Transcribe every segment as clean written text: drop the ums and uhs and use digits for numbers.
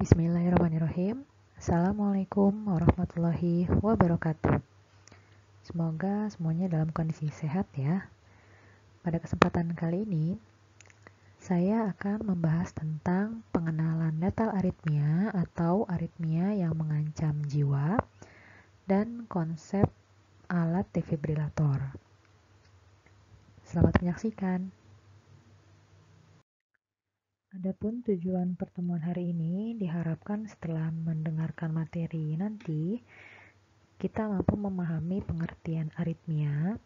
Bismillahirrahmanirrahim. Assalamualaikum warahmatullahi wabarakatuh. Semoga semuanya dalam kondisi sehat ya. Pada kesempatan kali ini, saya akan membahas tentang pengenalan letal aritmia atau aritmia yang mengancam jiwa dan konsep alat defibrilator. Selamat menyaksikan. Adapun tujuan pertemuan hari ini diharapkan setelah mendengarkan materi nanti, kita mampu memahami pengertian aritmia,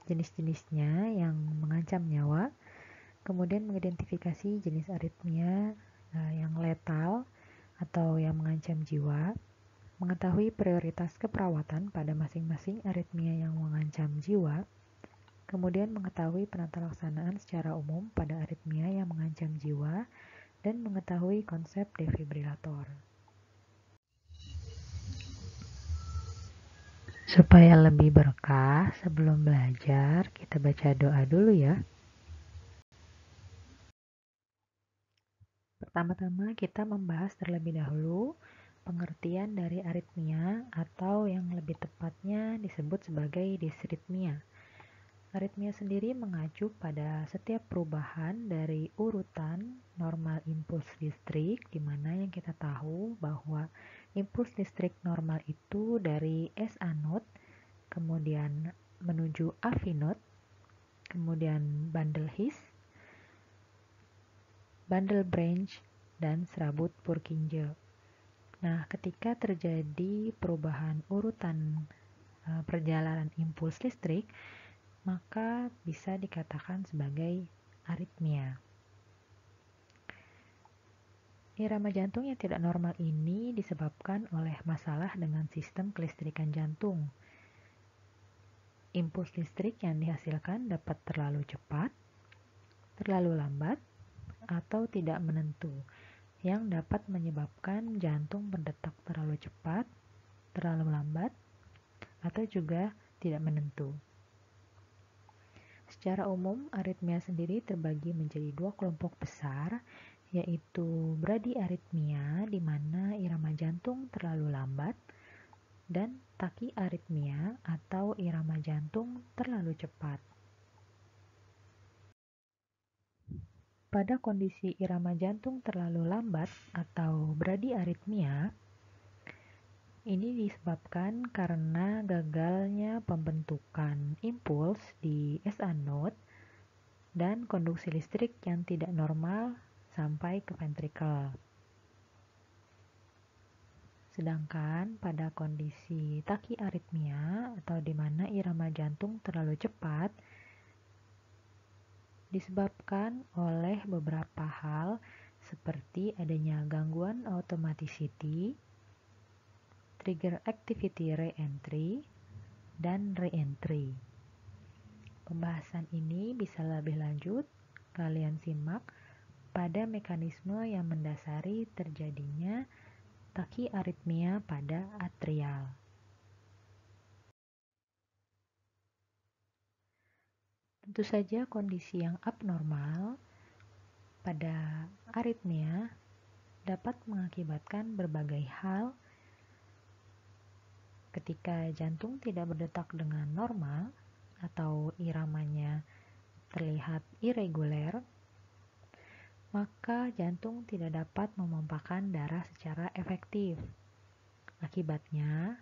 jenis-jenisnya yang mengancam nyawa, kemudian mengidentifikasi jenis aritmia yang letal atau yang mengancam jiwa, mengetahui prioritas keperawatan pada masing-masing aritmia yang mengancam jiwa, kemudian mengetahui penata laksanaan secara umum pada aritmia yang mengancam jiwa, dan mengetahui konsep defibrilator. Supaya lebih berkah, sebelum belajar, kita baca doa dulu ya. Pertama-tama kita membahas terlebih dahulu pengertian dari aritmia atau yang lebih tepatnya disebut sebagai disritmia. Aritmia sendiri mengacu pada setiap perubahan dari urutan normal impuls listrik, di mana yang kita tahu bahwa impuls listrik normal itu dari S anode, kemudian menuju AV node, kemudian bundle His, bundle branch, dan serabut Purkinje. Nah, ketika terjadi perubahan urutan perjalanan impuls listrik, maka bisa dikatakan sebagai aritmia. Irama jantung yang tidak normal ini disebabkan oleh masalah dengan sistem kelistrikan jantung. Impuls listrik yang dihasilkan dapat terlalu cepat, terlalu lambat, atau tidak menentu, yang dapat menyebabkan jantung berdetak terlalu cepat, terlalu lambat, atau juga tidak menentu. Secara umum, aritmia sendiri terbagi menjadi dua kelompok besar, yaitu bradiaritmia, di mana irama jantung terlalu lambat, dan takiaritmia atau irama jantung terlalu cepat. Pada kondisi irama jantung terlalu lambat atau bradiaritmia, ini disebabkan karena gagalnya pembentukan impuls di SA node dan konduksi listrik yang tidak normal sampai ke ventrikel. Sedangkan pada kondisi takiaritmia atau di mana irama jantung terlalu cepat disebabkan oleh beberapa hal seperti adanya gangguan automaticity, trigger activity re-entry, dan re-entry. Pembahasan ini bisa lebih lanjut kalian simak pada mekanisme yang mendasari terjadinya takiaritmia pada atrial. Tentu saja kondisi yang abnormal pada aritmia dapat mengakibatkan berbagai hal. Ketika jantung tidak berdetak dengan normal atau iramanya terlihat irreguler, maka jantung tidak dapat memompakan darah secara efektif. Akibatnya,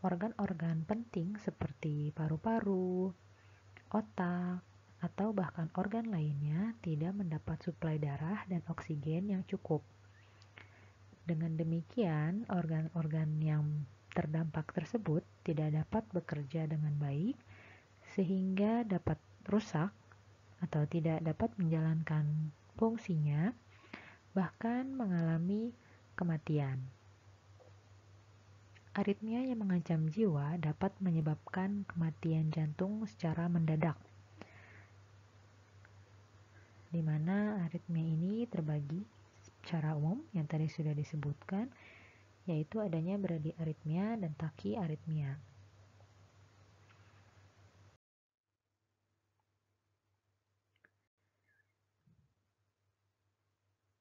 organ-organ penting seperti paru-paru, otak, atau bahkan organ lainnya tidak mendapat suplai darah dan oksigen yang cukup. Dengan demikian, organ-organ yang terdampak tersebut tidak dapat bekerja dengan baik sehingga dapat rusak atau tidak dapat menjalankan fungsinya, bahkan mengalami kematian. Aritmia yang mengancam jiwa dapat menyebabkan kematian jantung secara mendadak, di mana aritmia ini terbagi secara umum yang tadi sudah disebutkan, yaitu adanya bradiaritmia dan takiaritmia.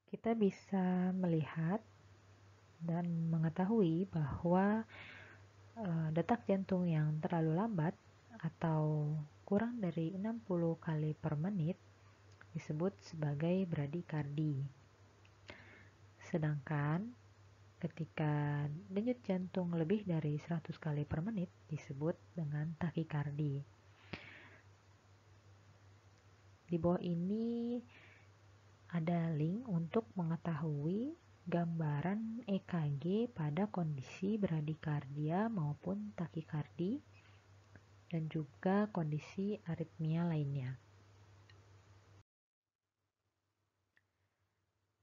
Kita bisa melihat dan mengetahui bahwa detak jantung yang terlalu lambat atau kurang dari 60 kali per menit disebut sebagai bradikardi. Sedangkan ketika denyut jantung lebih dari 100 kali per menit disebut dengan takikardi. Di bawah ini ada link untuk mengetahui gambaran EKG pada kondisi bradikardia maupun takikardi dan juga kondisi aritmia lainnya.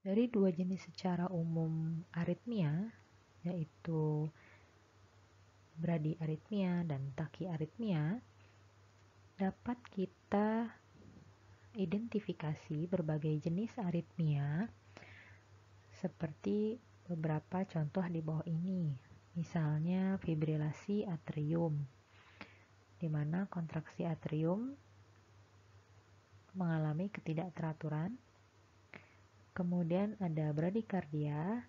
Dari dua jenis secara umum aritmia, yaitu bradiaritmia dan takiaritmia, dapat kita identifikasi berbagai jenis aritmia seperti beberapa contoh di bawah ini. Misalnya fibrilasi atrium, di mana kontraksi atrium mengalami ketidakteraturan. Kemudian ada bradikardia,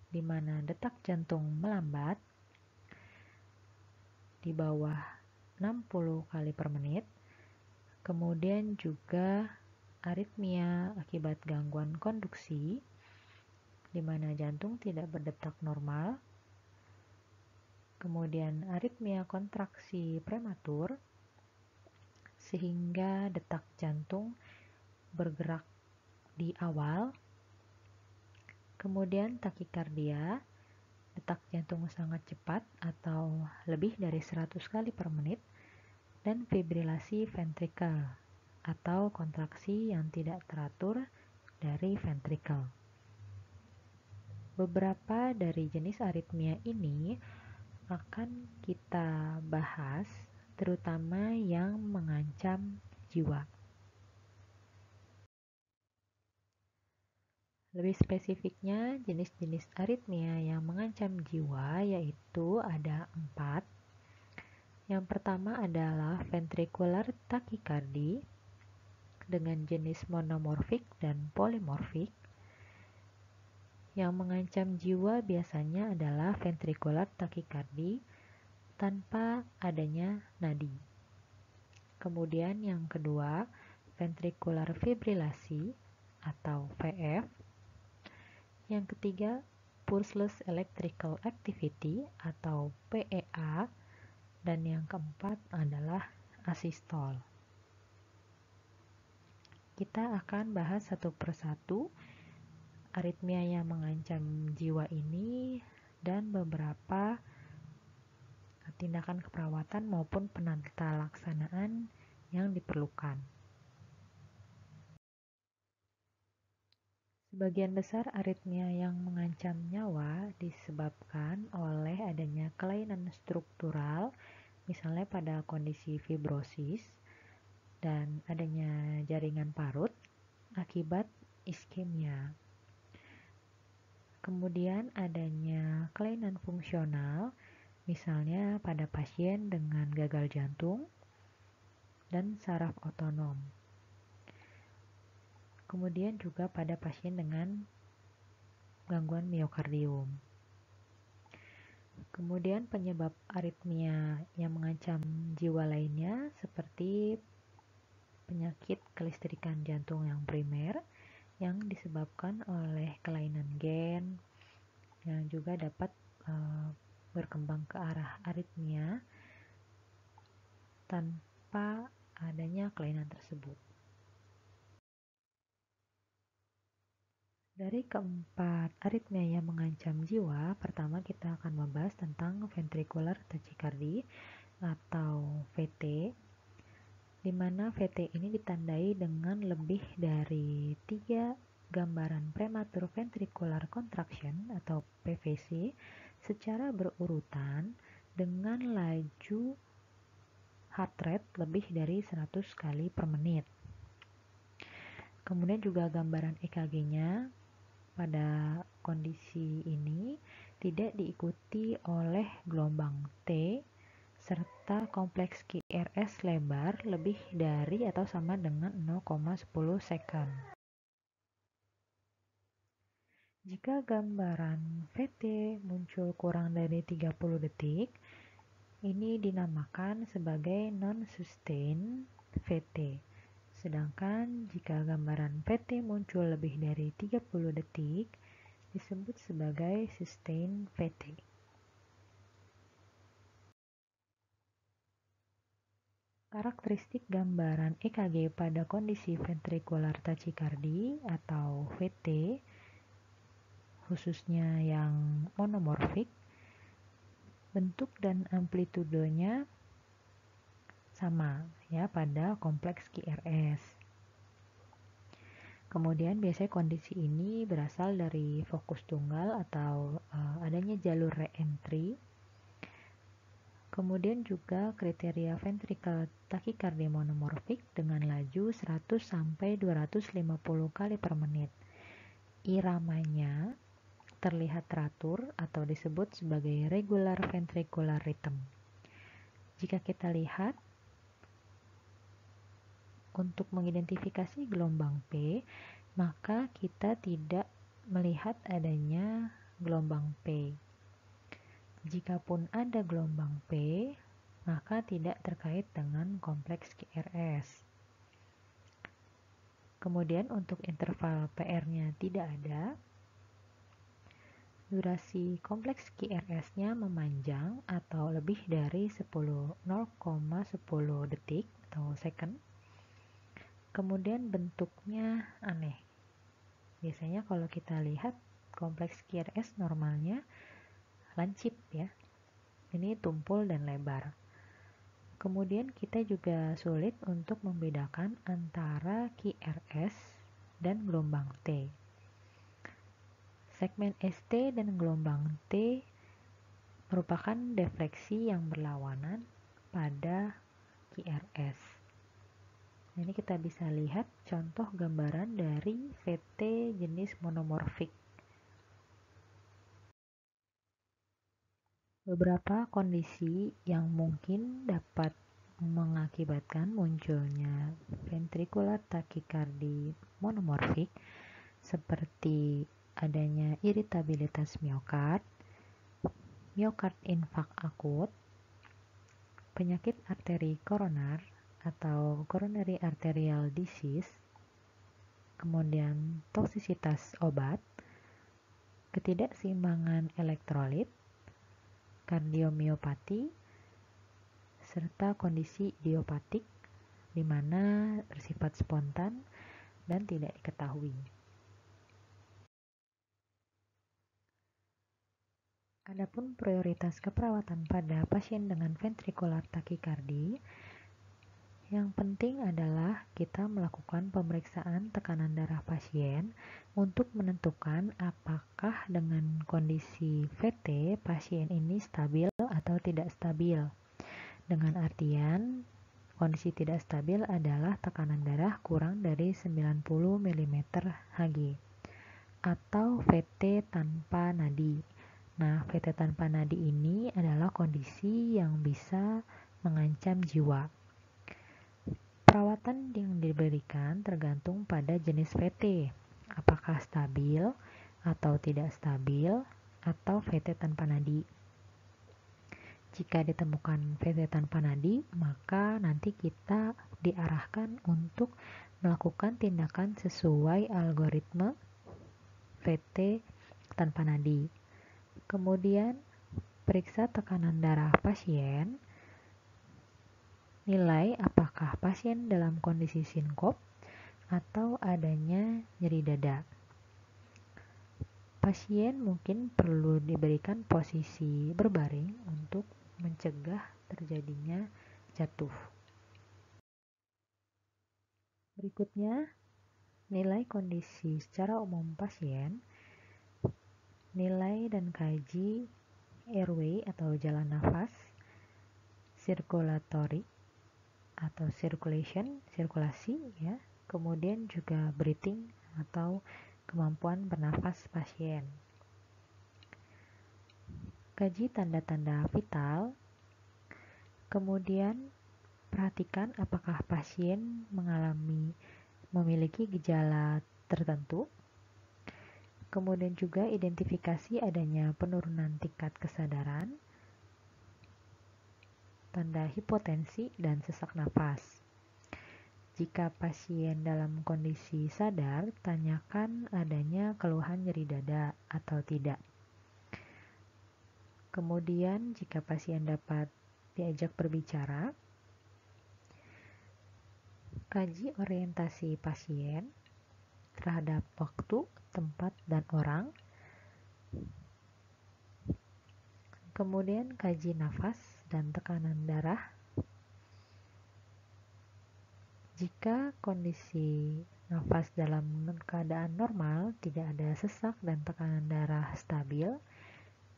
di mana detak jantung melambat di bawah 60 kali per menit. Kemudian juga aritmia akibat gangguan konduksi, di mana jantung tidak berdetak normal. Kemudian aritmia kontraksi prematur, sehingga detak jantung bergerak di awal. Kemudian takikardia, detak jantung sangat cepat atau lebih dari 100 kali per menit. Dan fibrilasi ventrikel atau kontraksi yang tidak teratur dari ventrikel. Beberapa dari jenis aritmia ini akan kita bahas, terutama yang mengancam jiwa. Lebih spesifiknya, jenis-jenis aritmia yang mengancam jiwa yaitu ada 4. Yang pertama adalah ventricular tachycardy dengan jenis monomorfik dan polimorfik. Yang mengancam jiwa biasanya adalah ventricular tachycardy tanpa adanya nadi. Kemudian yang kedua, ventricular fibrillasi atau VF. Yang ketiga, pulseless electrical activity atau PEA. Dan yang keempat adalah asystole. Kita akan bahas satu persatu aritmia yang mengancam jiwa ini dan beberapa tindakan keperawatan maupun penata laksanaan yang diperlukan. Sebagian besar aritmia yang mengancam nyawa disebabkan oleh adanya kelainan struktural, misalnya pada kondisi fibrosis, dan adanya jaringan parut akibat iskemia. Kemudian adanya kelainan fungsional, misalnya pada pasien dengan gagal jantung dan saraf otonom. Kemudian juga pada pasien dengan gangguan miokardium. Kemudian penyebab aritmia yang mengancam jiwa lainnya seperti penyakit kelistrikan jantung yang primer yang disebabkan oleh kelainan gen yang juga dapat berkembang ke arah aritmia tanpa adanya kelainan tersebut. Dari keempat aritmia yang mengancam jiwa, pertama kita akan membahas tentang ventricular tachycardy atau VT, di mana VT ini ditandai dengan lebih dari 3 gambaran prematur ventricular contraction atau PVC secara berurutan dengan laju heart rate lebih dari 100 kali per menit. Kemudian juga gambaran EKG-nya pada kondisi ini tidak diikuti oleh gelombang T serta kompleks QRS lebar lebih dari atau sama dengan 0,10 second. Jika gambaran VT muncul kurang dari 30 detik, ini dinamakan sebagai non-sustained VT. Sedangkan jika gambaran VT muncul lebih dari 30 detik, disebut sebagai sustained VT. Karakteristik gambaran EKG pada kondisi ventricular tachycardia atau VT, khususnya yang monomorfik, bentuk dan amplitudenya sama ya pada kompleks QRS. Kemudian biasanya kondisi ini berasal dari fokus tunggal atau adanya jalur re-entry. Kemudian juga kriteria ventricle tachycardia monomorfik dengan laju 100 sampai 250 kali per menit. Iramanya terlihat teratur atau disebut sebagai regular ventricular rhythm. Jika kita lihat untuk mengidentifikasi gelombang P, maka kita tidak melihat adanya gelombang P. Jikapun ada gelombang P, maka tidak terkait dengan kompleks QRS. Kemudian untuk interval PR-nya tidak ada. Durasi kompleks QRS-nya memanjang atau lebih dari 0,10 detik atau second. Kemudian bentuknya aneh. Biasanya kalau kita lihat kompleks QRS normalnya lancip ya. Ini tumpul dan lebar. Kemudian kita juga sulit untuk membedakan antara QRS dan gelombang T. Segmen ST dan gelombang T merupakan defleksi yang berlawanan pada QRS. Ini kita bisa lihat contoh gambaran dari VT jenis monomorfik. Beberapa kondisi yang mungkin dapat mengakibatkan munculnya ventricular tachycardia monomorfik seperti adanya iritabilitas miokard, miokard infark akut, penyakit arteri koroner atau coronary arterial disease, kemudian toksisitas obat, ketidakseimbangan elektrolit, kardiomiopati, serta kondisi idiopatik di mana bersifat spontan dan tidak diketahui. Adapun prioritas keperawatan pada pasien dengan ventricular tachycardia, yang penting adalah kita melakukan pemeriksaan tekanan darah pasien untuk menentukan apakah dengan kondisi VT pasien ini stabil atau tidak stabil. Dengan artian, kondisi tidak stabil adalah tekanan darah kurang dari 90 mm Hg atau VT tanpa nadi. Nah, VT tanpa nadi ini adalah kondisi yang bisa mengancam jiwa. Perawatan yang diberikan tergantung pada jenis VT, apakah stabil atau tidak stabil, atau VT tanpa nadi. Jika ditemukan VT tanpa nadi, maka nanti kita diarahkan untuk melakukan tindakan sesuai algoritma VT tanpa nadi. Kemudian, periksa tekanan darah pasien, nilai apakah pasien dalam kondisi sinkop atau adanya nyeri dada. Pasien mungkin perlu diberikan posisi berbaring untuk mencegah terjadinya jatuh. Berikutnya, nilai kondisi secara umum pasien, nilai dan kaji airway atau jalan nafas, circulatory atau sirkulasi ya, kemudian juga breathing atau kemampuan bernafas pasien. Kaji tanda-tanda vital, kemudian perhatikan apakah pasien memiliki gejala tertentu, Kemudian juga identifikasi adanya penurunan tingkat kesadaran, tanda hipotensi, dan sesak napas. Jika pasien dalam kondisi sadar, tanyakan adanya keluhan nyeri dada atau tidak. Kemudian, jika pasien dapat diajak berbicara, kaji orientasi pasien terhadap waktu, tempat, dan orang. Kemudian, kaji nafas dan tekanan darah. Jika kondisi nafas dalam keadaan normal, tidak ada sesak dan tekanan darah stabil,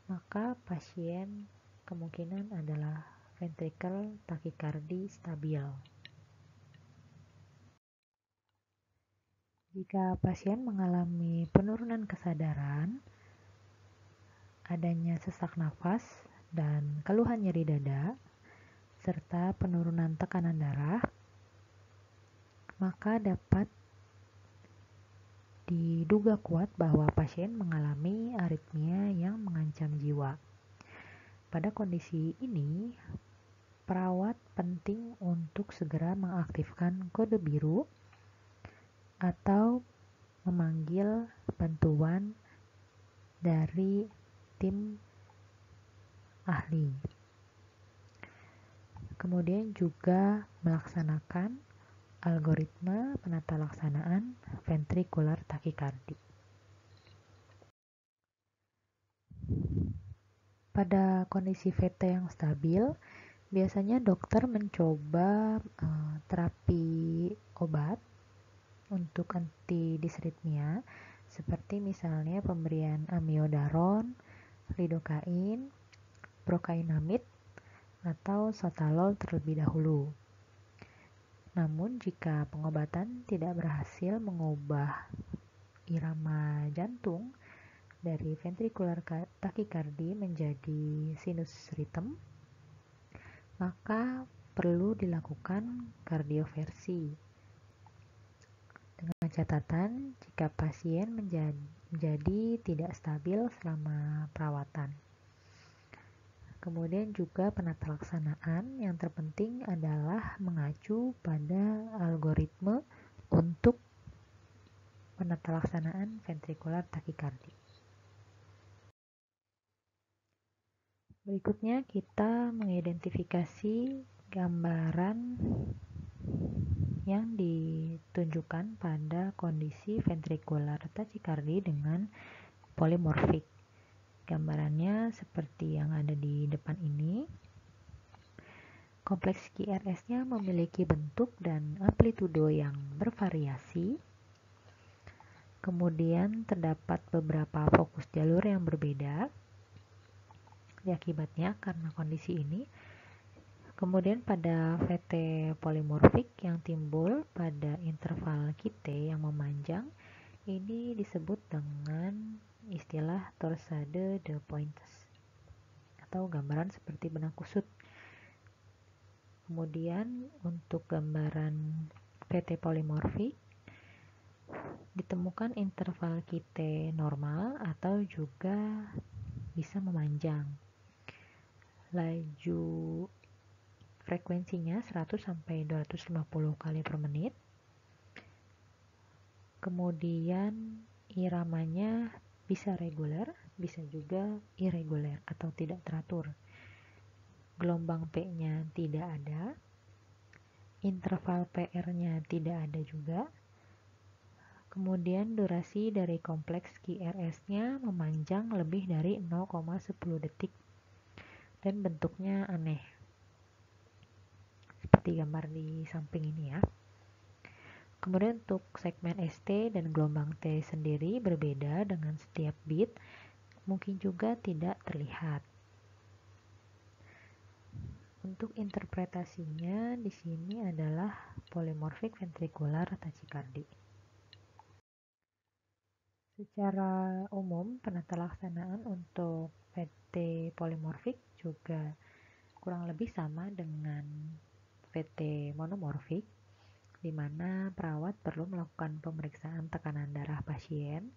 maka pasien kemungkinan adalah ventricle tachycardia stabil. Jika pasien mengalami penurunan kesadaran, adanya sesak nafas dan keluhan nyeri dada, serta penurunan tekanan darah, maka dapat diduga kuat bahwa pasien mengalami aritmia yang mengancam jiwa. Pada kondisi ini, perawat penting untuk segera mengaktifkan kode biru atau memanggil bantuan dari tim ahli. Kemudian juga melaksanakan algoritma penata laksanaan ventricular tachycardia. Pada kondisi VT yang stabil, biasanya dokter mencoba terapi obat untuk antidisritmia, seperti misalnya pemberian amiodaron, lidocain, prokainamid, atau sotalol terlebih dahulu. Namun jika pengobatan tidak berhasil mengubah irama jantung dari ventricular tachycardia menjadi sinus rhythm, maka perlu dilakukan kardioversi. Dengan catatan jika pasien menjadi tidak stabil selama perawatan. Kemudian juga penata laksanaan yang terpenting adalah mengacu pada algoritma untuk penata laksanaan ventricular tachycardia. Berikutnya kita mengidentifikasi gambaran yang ditunjukkan pada kondisi ventricular tachycardia dengan polymorphic. Gambarannya seperti yang ada di depan ini. Kompleks QRS-nya memiliki bentuk dan amplitudo yang bervariasi. Kemudian terdapat beberapa fokus jalur yang berbeda. Akibatnya karena kondisi ini. Kemudian pada VT polymorphic yang timbul pada interval QT yang memanjang, ini disebut dengan istilah torsade de pointes atau gambaran seperti benang kusut. Kemudian untuk gambaran VT polymorphic ditemukan interval QT normal atau juga bisa memanjang. Laju frekuensinya 100 sampai 250 kali per menit. Kemudian iramanya bisa reguler, bisa juga irreguler atau tidak teratur. Gelombang P-nya tidak ada, interval PR-nya tidak ada juga. Kemudian durasi dari kompleks QRS-nya memanjang lebih dari 0,10 detik dan bentuknya aneh. Seperti gambar di samping ini ya. Kemudian untuk segmen ST dan gelombang T sendiri berbeda dengan setiap bit, mungkin juga tidak terlihat. Untuk interpretasinya di sini adalah polymorphic ventricular tachycardia. Secara umum, penata laksanaan untuk VT polymorphic juga kurang lebih sama dengan VT monomorphic, di mana perawat perlu melakukan pemeriksaan tekanan darah pasien,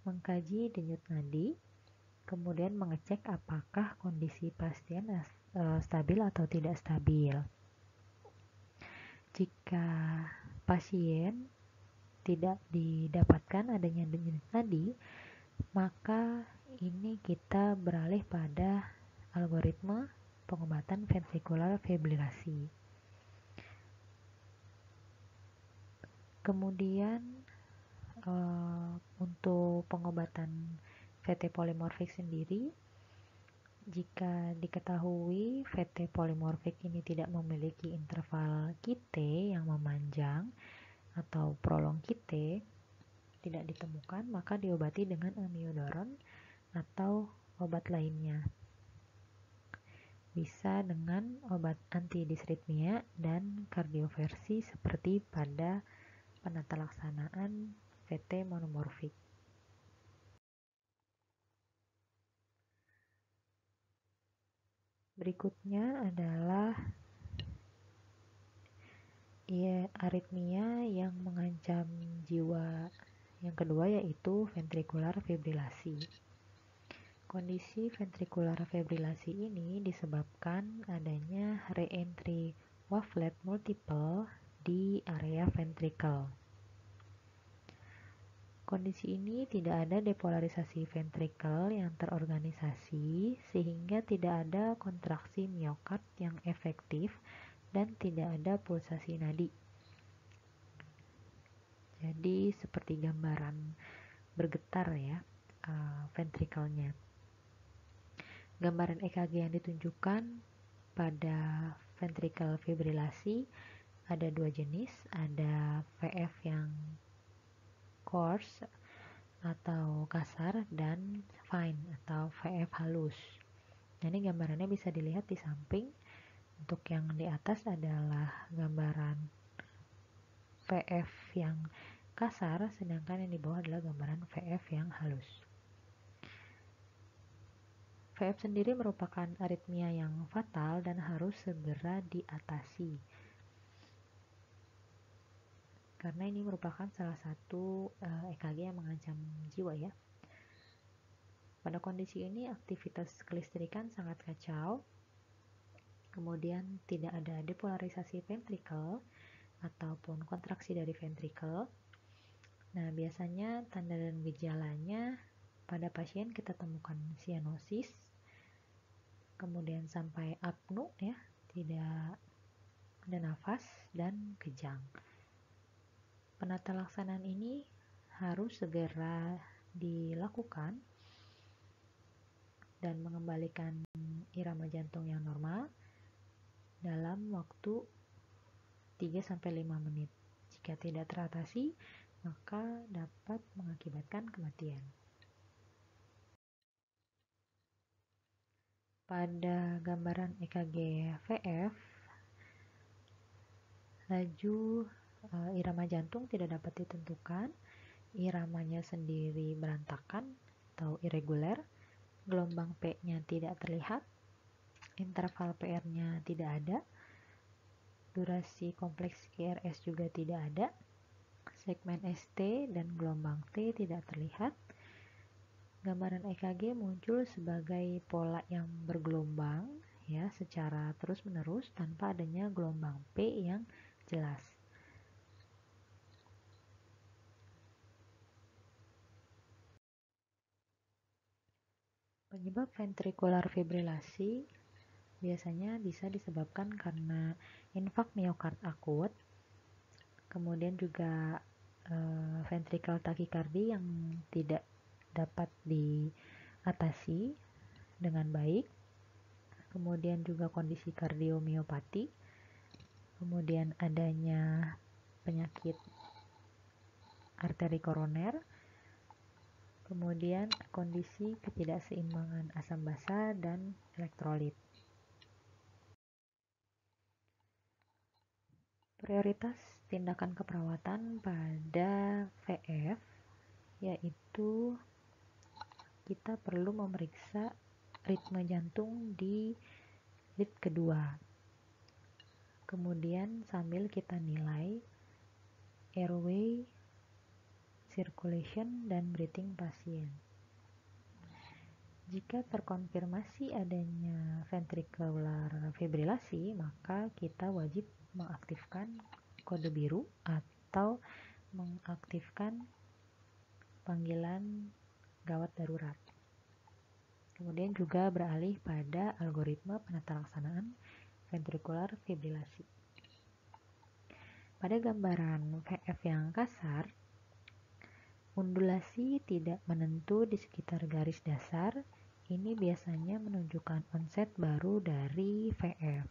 mengkaji denyut nadi, kemudian mengecek apakah kondisi pasien stabil atau tidak stabil. Jika pasien tidak didapatkan adanya denyut nadi, maka ini kita beralih pada algoritma pengobatan ventrikular fibrilasi. Kemudian untuk pengobatan VT polimorfik sendiri, jika diketahui VT polimorfik ini tidak memiliki interval QT yang memanjang atau prolong QT tidak ditemukan, maka diobati dengan amiodaron atau obat lainnya. Bisa dengan obat antidisritmia dan kardioversi seperti pada penata laksanaan VT monomorfik. Berikutnya adalah aritmia yang mengancam jiwa. Yang kedua yaitu ventrikular fibrilasi. Kondisi ventrikular fibrilasi ini disebabkan adanya re-entry wavelet multiple di area ventricle. Kondisi ini tidak ada depolarisasi ventricle yang terorganisasi sehingga tidak ada kontraksi miokard yang efektif dan tidak ada pulsasi nadi. Jadi seperti gambaran bergetar ya ventrikelnya. Gambaran EKG yang ditunjukkan pada ventricle fibrilasi ada dua jenis, ada VF yang coarse atau kasar dan fine atau VF halus. Nah, ini gambarannya bisa dilihat di samping. Untuk yang di atas adalah gambaran VF yang kasar, sedangkan yang di bawah adalah gambaran VF yang halus. VF sendiri merupakan aritmia yang fatal dan harus segera diatasi. Karena ini merupakan salah satu EKG yang mengancam jiwa ya. Pada kondisi ini aktivitas kelistrikan sangat kacau. Kemudian tidak ada depolarisasi ventricle ataupun kontraksi dari ventricle. Nah, biasanya tanda dan gejalanya pada pasien kita temukan sianosis, kemudian sampai apnu ya, tidak ada nafas dan kejang. Penata laksanaan ini harus segera dilakukan dan mengembalikan irama jantung yang normal dalam waktu 3-5 menit. Jika tidak teratasi, maka dapat mengakibatkan kematian. Pada gambaran EKG VF, laju irama jantung tidak dapat ditentukan, iramanya sendiri berantakan atau irregular, gelombang P-nya tidak terlihat, interval PR-nya tidak ada, durasi kompleks QRS juga tidak ada, segmen ST dan gelombang T tidak terlihat. Gambaran EKG muncul sebagai pola yang bergelombang ya secara terus-menerus tanpa adanya gelombang P yang jelas. Penyebab ventrikular fibrilasi biasanya bisa disebabkan karena infak miokard akut, kemudian juga ventricle tachycardia yang tidak dapat diatasi dengan baik, kemudian juga kondisi kardiomiopati, kemudian adanya penyakit arteri koroner, kemudian kondisi ketidakseimbangan asam basa dan elektrolit. Prioritas tindakan keperawatan pada VF yaitu kita perlu memeriksa ritme jantung di lead kedua. Kemudian sambil kita nilai airway circulation, dan breathing pasien. Jika terkonfirmasi adanya ventricular fibrilasi, maka kita wajib mengaktifkan kode biru atau mengaktifkan panggilan gawat darurat. Kemudian juga beralih pada algoritma penatalaksanaan ventricular fibrilasi. Pada gambaran VF yang kasar, undulasi tidak menentu di sekitar garis dasar. Ini biasanya menunjukkan onset baru dari VF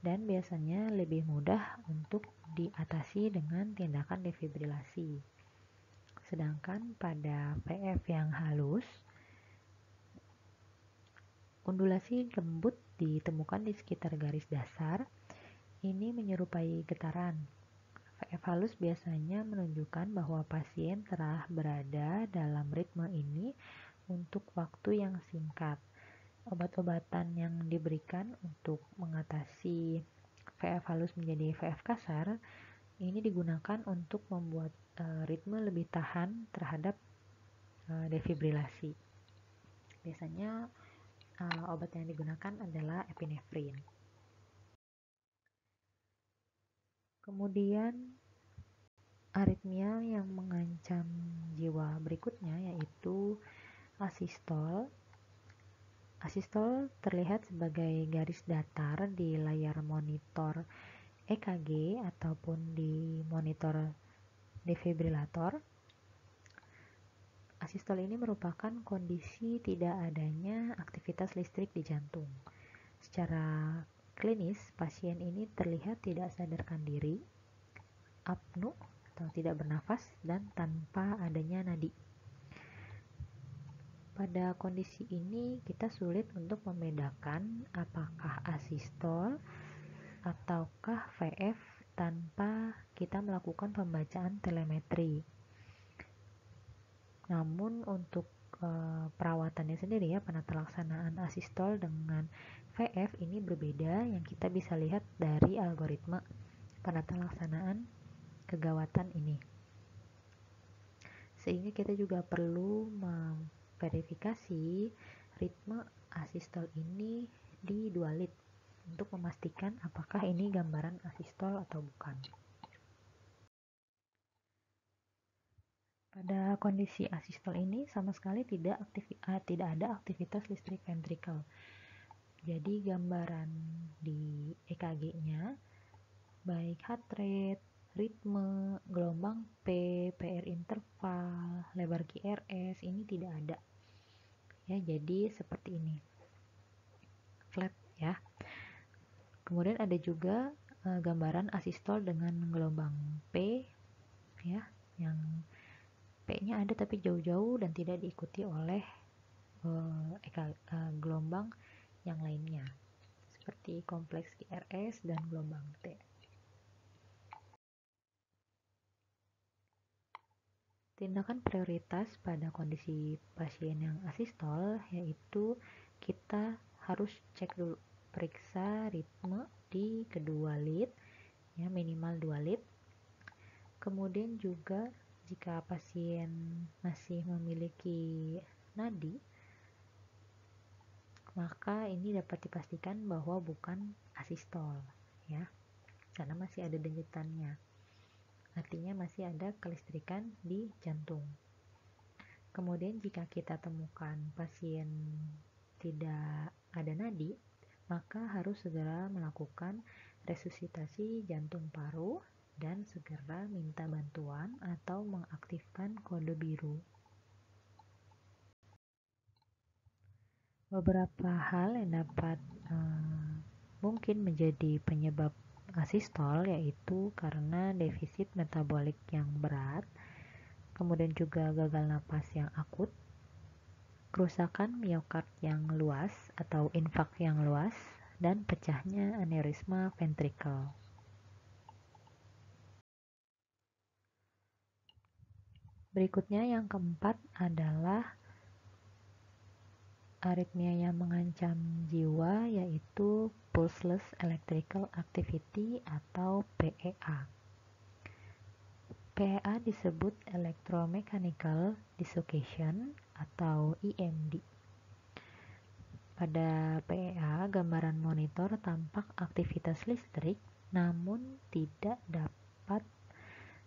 dan biasanya lebih mudah untuk diatasi dengan tindakan defibrilasi. Sedangkan pada VF yang halus, undulasi lembut ditemukan di sekitar garis dasar. Ini menyerupai getaran. VF halus biasanya menunjukkan bahwa pasien telah berada dalam ritme ini untuk waktu yang singkat. Obat-obatan yang diberikan untuk mengatasi VF halus menjadi VF kasar ini digunakan untuk membuat ritme lebih tahan terhadap defibrilasi. Biasanya obat yang digunakan adalah epinefrin. Kemudian aritmia yang mengancam jiwa berikutnya yaitu asistol. Asistol terlihat sebagai garis datar di layar monitor EKG ataupun di monitor defibrilator. Asistol ini merupakan kondisi tidak adanya aktivitas listrik di jantung. Secara klinis, pasien ini terlihat tidak sadarkan diri, apnu atau tidak bernafas, dan tanpa adanya nadi. Pada kondisi ini kita sulit untuk membedakan apakah asistol ataukah VF tanpa kita melakukan pembacaan telemetri. Namun untuk perawatannya sendiri ya, penatalaksanaan asistol dengan VF ini berbeda yang kita bisa lihat dari algoritma penatalaksanaan kegawatan ini. Sehingga kita juga perlu verifikasi ritme asistol ini di 2 lead untuk memastikan apakah ini gambaran asistol atau bukan. Pada kondisi asistol ini sama sekali tidak ada aktivitas listrik ventrikel. Jadi gambaran di EKG-nya baik heart rate, ritme, gelombang P, PR interval, lebar QRS ini tidak ada. Ya, jadi seperti ini. Flat ya. Kemudian ada juga gambaran asistol dengan gelombang P ya, yang P-nya ada tapi jauh-jauh dan tidak diikuti oleh gelombang yang lainnya seperti kompleks QRS dan gelombang T. Tindakan prioritas pada kondisi pasien yang asistol yaitu kita harus cek dulu, periksa ritme di kedua lead ya, minimal 2 lead. Kemudian juga jika pasien masih memiliki nadi, maka ini dapat dipastikan bahwa bukan asistol ya, karena masih ada denyutannya. Artinya masih ada kelistrikan di jantung. Kemudian jika kita temukan pasien tidak ada nadi, maka harus segera melakukan resusitasi jantung paru dan segera minta bantuan atau mengaktifkan kode biru. Beberapa hal yang dapat mungkin menjadi penyebab asistol yaitu karena defisit metabolik yang berat, kemudian juga gagal napas yang akut, kerusakan miokard yang luas atau infark yang luas, dan pecahnya aneurisma ventrikel. Berikutnya yang keempat adalah aritmia yang mengancam jiwa yaitu pulseless electrical activity atau PEA. PEA disebut electromechanical dissociation atau EMD. Pada PEA, gambaran monitor tampak aktivitas listrik, namun tidak dapat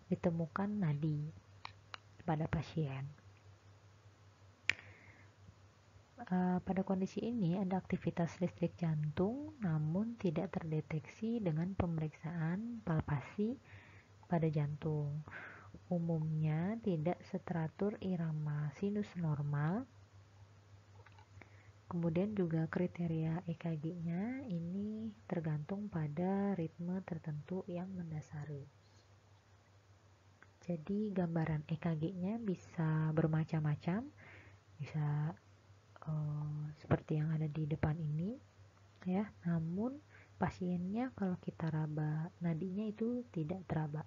ditemukan nadi pada pasien. Pada kondisi ini ada aktivitas listrik jantung, namun tidak terdeteksi dengan pemeriksaan palpasi pada jantung. Umumnya tidak seteratur irama sinus normal. Kemudian juga kriteria EKG-nya ini tergantung pada ritme tertentu yang mendasari. Jadi gambaran EKG-nya bisa bermacam-macam, bisa seperti yang ada di depan ini, ya. Namun pasiennya kalau kita raba nadinya itu tidak teraba.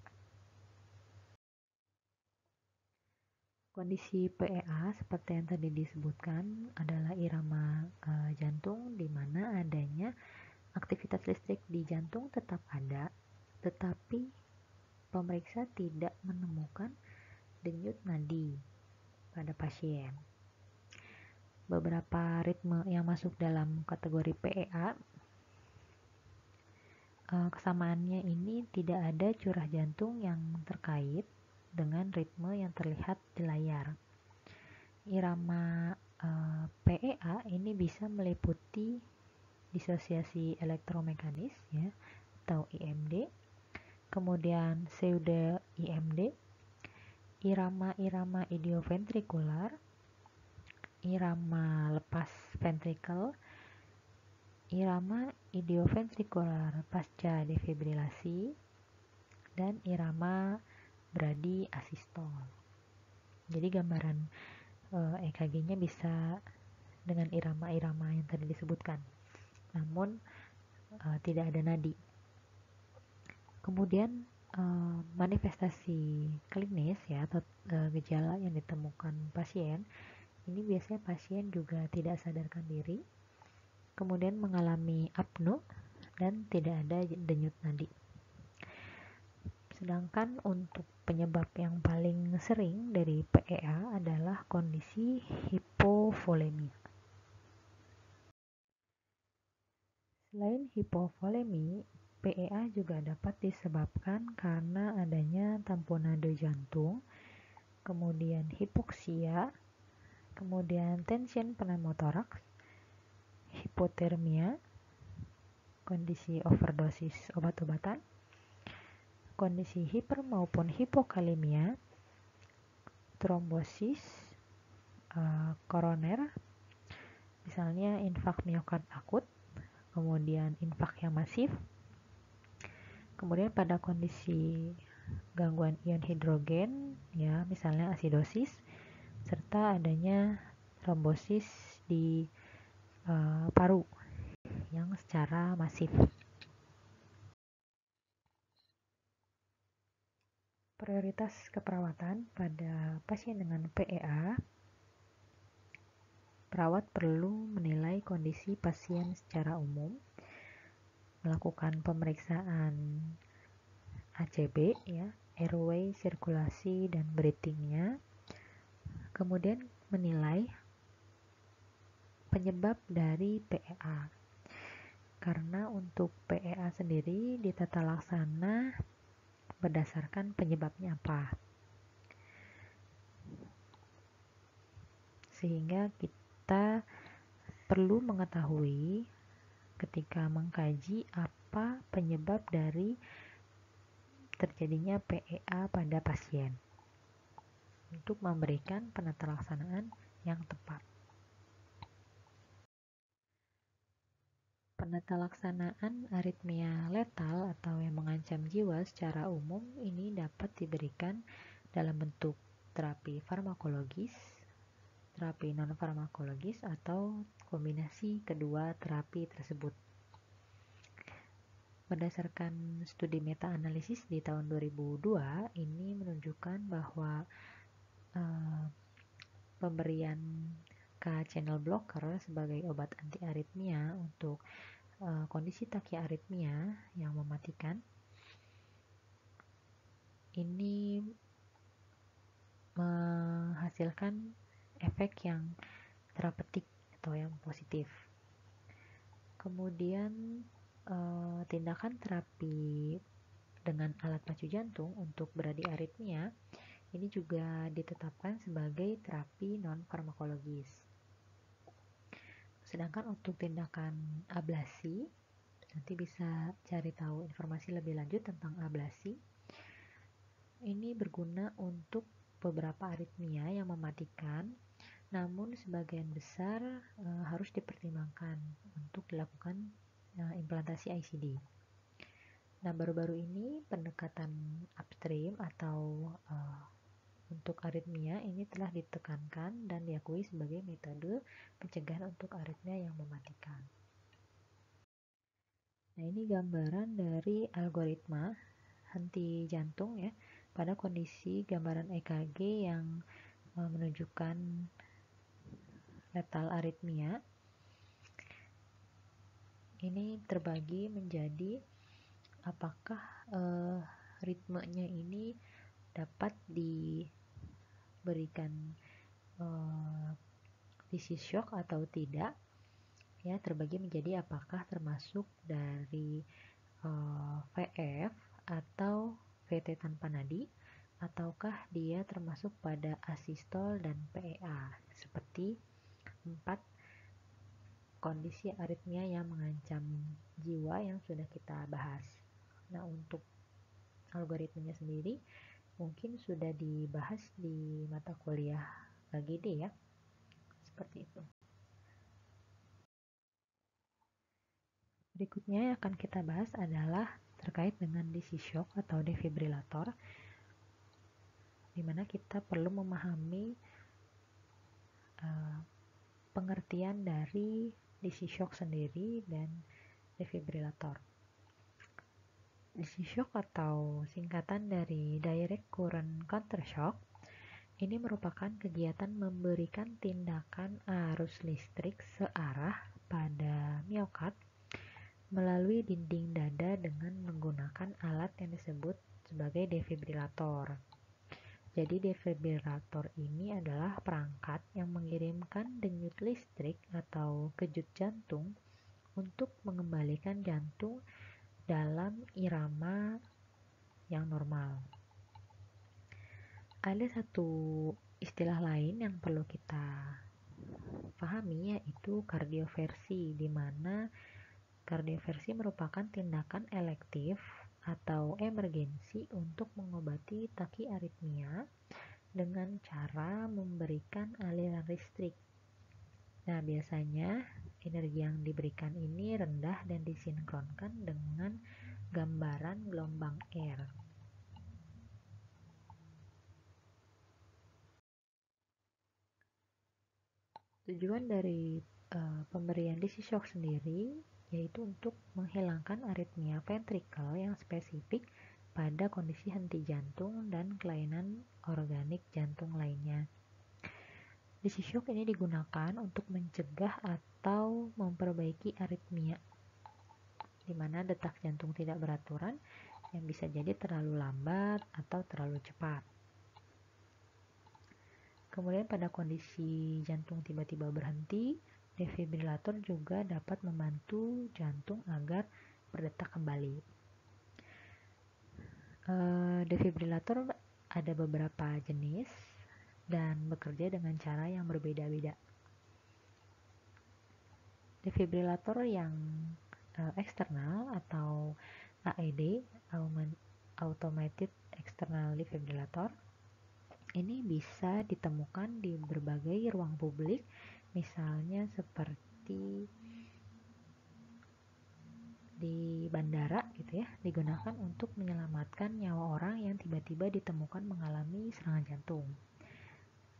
Kondisi PEA seperti yang tadi disebutkan adalah irama jantung di mana adanya aktivitas listrik di jantung tetap ada, tetapi pemeriksa tidak menemukan denyut nadi pada pasien. Beberapa ritme yang masuk dalam kategori PEA, kesamaannya ini tidak ada curah jantung yang terkait dengan ritme yang terlihat di layar. Irama PEA ini bisa meliputi disosiasi elektromekanis, ya, atau IMD, kemudian pseudo IMD, irama-irama idioventrikular, irama lepas ventrikel, irama idioventrikular pasca defibrilasi, dan irama bradi asistol. Jadi gambaran EKG-nya bisa dengan irama-irama yang tadi disebutkan, namun tidak ada nadi. Kemudian manifestasi klinis, ya, atau gejala yang ditemukan pasien ini biasanya pasien juga tidak sadarkan diri, kemudian mengalami apnoe dan tidak ada denyut nadi. Sedangkan untuk penyebab yang paling sering dari PEA adalah kondisi hipovolemia. Selain hipovolemi, PEA juga dapat disebabkan karena adanya tamponade jantung, kemudian hipoksia, kemudian tension pneumotoraks, hipotermia, kondisi overdosis obat-obatan, kondisi hiper maupun hipokalemia, trombosis koroner, misalnya infak miokard akut, kemudian infak yang masif, kemudian pada kondisi gangguan ion hidrogen, ya, misalnya asidosis, serta adanya trombosis di paru yang secara masif. Prioritas keperawatan pada pasien dengan PEA, perawat perlu menilai kondisi pasien secara umum, melakukan pemeriksaan ACB, ya, airway, sirkulasi, dan breathing-nya, kemudian menilai penyebab dari PEA. Karena untuk PEA sendiri ditata laksana berdasarkan penyebabnya apa, sehingga kita perlu mengetahui ketika mengkaji apa penyebab dari terjadinya PEA pada pasien untuk memberikan penata laksanaan yang tepat. Penata laksanaan aritmia letal atau yang mengancam jiwa secara umum ini dapat diberikan dalam bentuk terapi farmakologis, terapi non-farmakologis, atau kombinasi kedua terapi tersebut. Berdasarkan studi meta-analisis di tahun 2002, ini menunjukkan bahwa pemberian K-channel blocker sebagai obat anti-aritmia untuk kondisi takhiaritmia yang mematikan ini menghasilkan efek yang terapeutik atau yang positif. Kemudian tindakan terapi dengan alat pacu jantung untuk beradi aritmia ini juga ditetapkan sebagai terapi non-farmakologis. Sedangkan untuk tindakan ablasi, nanti bisa cari tahu informasi lebih lanjut tentang ablasi. Ini berguna untuk beberapa aritmia yang mematikan, namun sebagian besar harus dipertimbangkan untuk dilakukan implantasi ICD. Nah, baru-baru ini pendekatan upstream atau untuk aritmia ini telah ditekankan dan diakui sebagai metode pencegahan untuk aritmia yang mematikan. Nah, ini gambaran dari algoritma henti jantung ya pada kondisi gambaran EKG yang menunjukkan letal aritmia. Ini terbagi menjadi apakah ritmenya ini dapat diberikan DC shock atau tidak, ya, terbagi menjadi apakah termasuk dari VF atau VT tanpa nadi, ataukah dia termasuk pada asistol dan PEA, seperti 4 kondisi aritmia yang mengancam jiwa yang sudah kita bahas. Nah, untuk algoritmanya sendiri mungkin sudah dibahas di mata kuliah AGD ya, seperti itu. Berikutnya yang akan kita bahas adalah terkait dengan DC shock atau defibrilator, di mana kita perlu memahami pengertian dari DC shock sendiri dan defibrilator. DC shock atau singkatan dari direct current counter shock ini merupakan kegiatan memberikan tindakan arus listrik searah pada miokard melalui dinding dada dengan menggunakan alat yang disebut sebagai defibrilator. Jadi defibrilator ini adalah perangkat yang mengirimkan denyut listrik atau kejut jantung untuk mengembalikan jantung dalam irama yang normal. Ada satu istilah lain yang perlu kita pahami, yaitu kardioversi, di mana kardioversi merupakan tindakan elektif atau emergensi untuk mengobati takiaritmia dengan cara memberikan aliran listrik. Nah, biasanya energi yang diberikan ini rendah dan disinkronkan dengan gambaran gelombang R. Tujuan dari pemberian DC shock sendiri yaitu untuk menghilangkan aritmia ventrikel yang spesifik pada kondisi henti jantung dan kelainan organik jantung lainnya. DC shock ini digunakan untuk mencegah atau memperbaiki aritmia, di mana detak jantung tidak beraturan yang bisa jadi terlalu lambat atau terlalu cepat. Kemudian pada kondisi jantung tiba-tiba berhenti, defibrilator juga dapat membantu jantung agar berdetak kembali. Defibrilator ada beberapa jenis dan bekerja dengan cara yang berbeda-beda. Defibrilator yang eksternal atau AED, Automated External Defibrillator, ini bisa ditemukan di berbagai ruang publik, misalnya seperti di bandara gitu ya, digunakan untuk menyelamatkan nyawa orang yang tiba-tiba ditemukan mengalami serangan jantung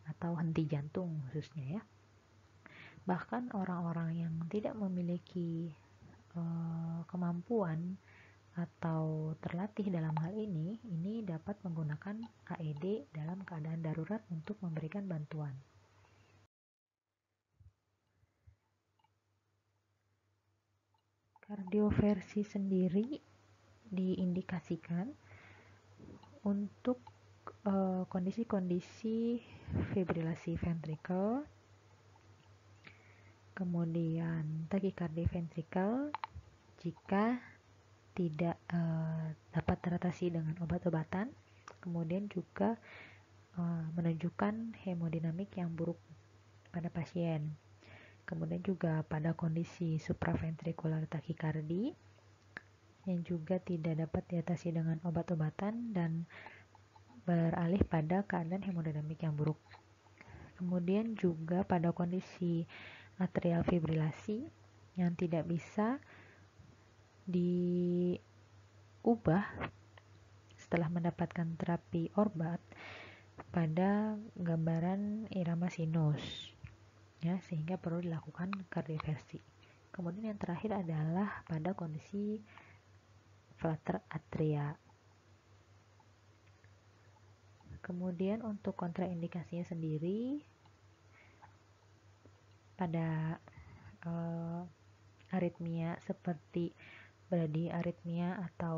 atau henti jantung khususnya ya. Bahkan orang-orang yang tidak memiliki kemampuan atau terlatih dalam hal ini dapat menggunakan AED dalam keadaan darurat untuk memberikan bantuan. Kardioversi sendiri diindikasikan untuk kondisi-kondisi fibrilasi ventrikel, kemudian takikardi ventrikel jika tidak dapat teratasi dengan obat-obatan, kemudian juga menunjukkan hemodinamik yang buruk pada pasien. Kemudian juga pada kondisi supraventrikular takikardi yang juga tidak dapat diatasi dengan obat-obatan dan beralih pada keadaan hemodinamik yang buruk. Kemudian juga pada kondisi atrial fibrilasi yang tidak bisa diubah setelah mendapatkan terapi obat pada gambaran irama sinus, ya, sehingga perlu dilakukan kardioversi. Kemudian yang terakhir adalah pada kondisi flutter atria. Kemudian untuk kontraindikasinya sendiri pada aritmia seperti bradiaritmia atau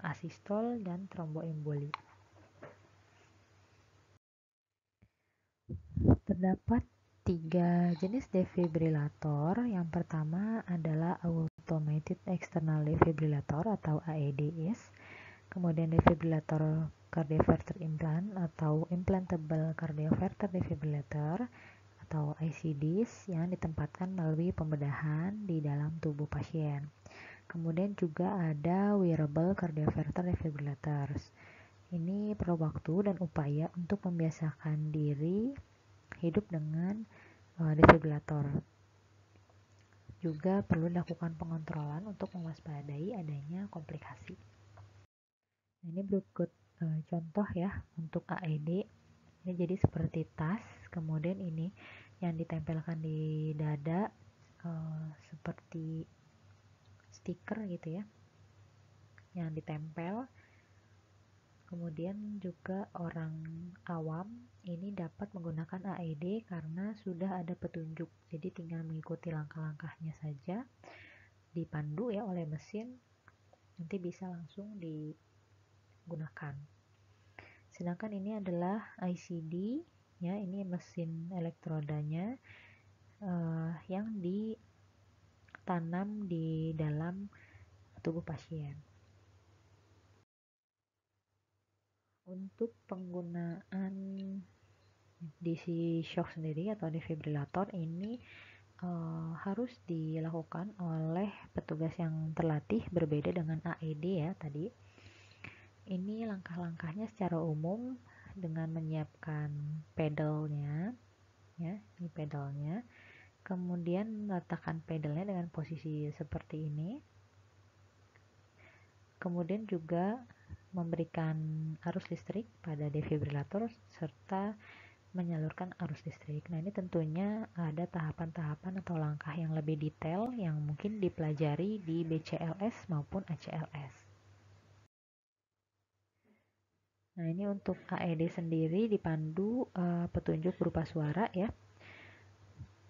asistol dan tromboemboli. Terdapat 3 jenis defibrilator. Yang pertama adalah Automated External Defibrillator atau AEDs. Kemudian defibrilator cardioverter implant atau Implantable Cardioverter Defibrillator atau ICDs yang ditempatkan melalui pembedahan di dalam tubuh pasien. Kemudian juga ada Wearable Cardioverter Defibrillators. Ini perlu waktu dan upaya untuk membiasakan diri hidup dengan defibrilator. Juga perlu dilakukan pengontrolan untuk mewaspadai adanya komplikasi. Ini berikut contoh ya untuk AED. Ini jadi seperti tas, kemudian ini yang ditempelkan di dada seperti stiker gitu ya, yang ditempel. Kemudian juga orang awam ini dapat menggunakan AED karena sudah ada petunjuk, jadi tinggal mengikuti langkah-langkahnya saja, dipandu ya oleh mesin, nanti bisa langsung digunakan. Sedangkan ini adalah ICD, ya, ini mesin elektrodanya yang ditanam di dalam tubuh pasien. Untuk penggunaan DC shock sendiri atau defibrilator ini harus dilakukan oleh petugas yang terlatih, berbeda dengan AED ya tadi. Ini langkah-langkahnya secara umum dengan menyiapkan pedalnya, ya, ini pedalnya. Kemudian letakkan pedalnya dengan posisi seperti ini. Kemudian juga memberikan arus listrik pada defibrilator serta menyalurkan arus listrik. Nah, ini tentunya ada tahapan-tahapan atau langkah yang lebih detail yang mungkin dipelajari di BCLS maupun ACLS. Nah, ini untuk AED sendiri dipandu petunjuk berupa suara ya.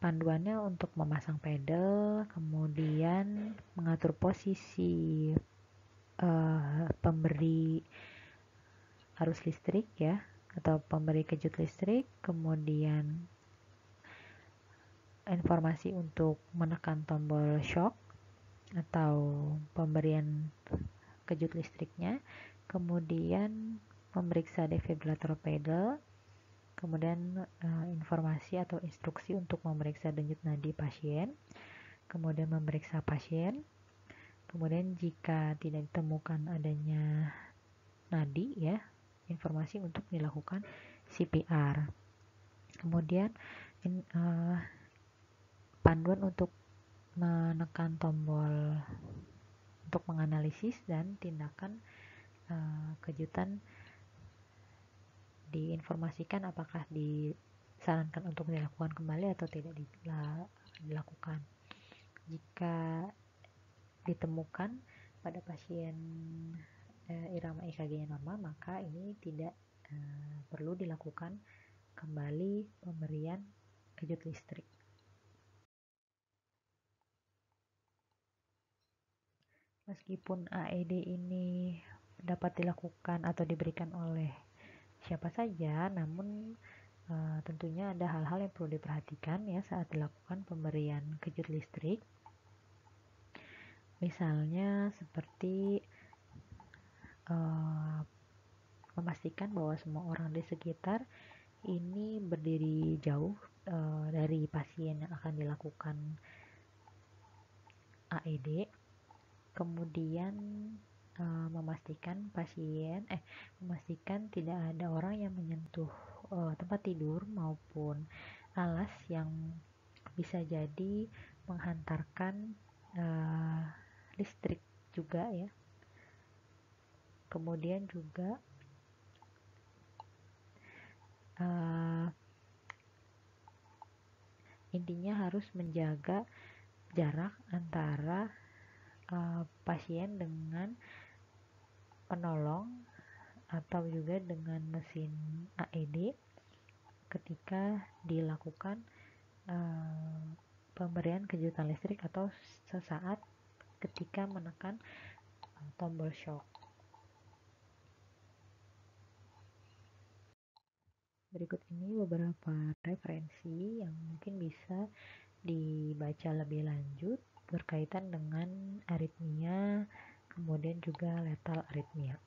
Panduannya untuk memasang pedal, kemudian mengatur posisi pemberi arus listrik ya, atau pemberi kejut listrik, kemudian informasi untuk menekan tombol shock atau pemberian kejut listriknya, kemudian memeriksa defibrilator pedal, kemudian informasi atau instruksi untuk memeriksa denyut nadi pasien, kemudian memeriksa pasien, kemudian jika tidak ditemukan adanya nadi ya, informasi untuk dilakukan CPR. Kemudian panduan untuk menekan tombol untuk menganalisis dan tindakan kejutan diinformasikan apakah disarankan untuk dilakukan kembali atau tidak dilakukan. Jika ditemukan pada pasien irama EKG-nya normal, maka ini tidak perlu dilakukan kembali pemberian kejut listrik. Meskipun AED ini dapat dilakukan atau diberikan oleh siapa saja, namun tentunya ada hal-hal yang perlu diperhatikan ya saat dilakukan pemberian kejut listrik. Misalnya seperti memastikan bahwa semua orang di sekitar ini berdiri jauh dari pasien yang akan dilakukan AED. Kemudian memastikan tidak ada orang yang menyentuh tempat tidur maupun alas yang bisa jadi menghantarkan listrik juga ya. Kemudian juga intinya harus menjaga jarak antara pasien dengan penolong atau juga dengan mesin AED ketika dilakukan pemberian kejutan listrik atau sesaat ketika menekan tombol shock. Berikut ini beberapa referensi yang mungkin bisa dibaca lebih lanjut berkaitan dengan aritmia, kemudian juga letal aritmia.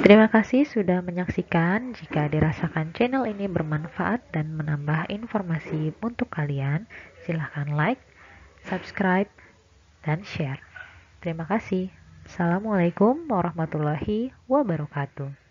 Terima kasih sudah menyaksikan. Jika dirasakan channel ini bermanfaat dan menambah informasi untuk kalian, silahkan like, subscribe, dan share. Terima kasih. Assalamualaikum warahmatullahi wabarakatuh.